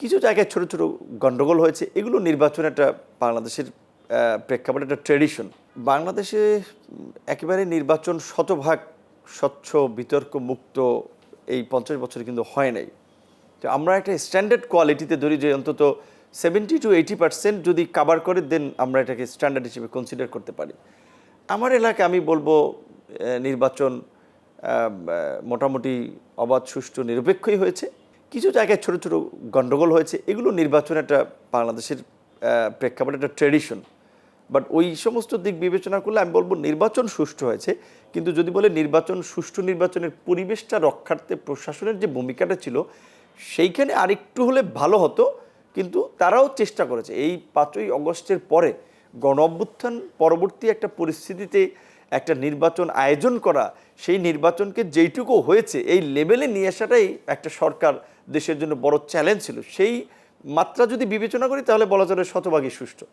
কিছু জায়গায় ছোট ছোট গন্ডগোল হয়েছে, এগুলো নির্বাচন একটা বাংলাদেশের প্রেক্ষাপটে একটা ট্রেডিশন। বাংলাদেশে একেবারে নির্বাচন শতভাগ স্বচ্ছ বিতর্ক মুক্ত এই 50 বছরে কিন্তু হয় নাই। তো আমরা একটা স্ট্যান্ডার্ড কোয়ালিটিতে ধরি যে অন্তত 70-80% যদি কাভার করে দেন আমরা এটাকে স্ট্যান্ডার্ড হিসেবে কনসিডার করতে পারি। আমার এলাকায় আমি বলবো নির্বাচন মোটামুটি অবাধ সুষ্ঠু নিরপেক্ষই হয়েছে। কিছু জায়গায় ছোট ছোট গন্ডগোল হয়েছে, এগুলো নির্বাচন একটা বাংলাদেশের প্রেক্ষাপটে একটা ট্রেডিশন। বাট ওই সমস্ত দিক বিবেচনা করলে আমি বলবো নির্বাচন সুষ্ঠু হয়েছে। কিন্তু যদি বলে নির্বাচন সুষ্ঠু নির্বাচনের পরিবেশটা রক্ষার্থে প্রশাসনের যে ভূমিকাটা ছিল সেইখানে আরেকটু হলে ভালো হতো। কিন্তু তারাও চেষ্টা করেছে এই 5ই আগস্টের পরে গণ অভ্যুত্থান পরবর্তী একটা পরিস্থিতিতে একটা নির্বাচন আয়োজন করা, সেই নির্বাচনকে যেইটুকু হয়েছে এই লেভেলে নিয়ে আসাটাই একটা সরকার দেশের জন্য বড় চ্যালেঞ্জ ছিল। সেই মাত্রা যদি বিবেচনা করি তাহলে বলা চলে শতভাগই সুষ্ঠু।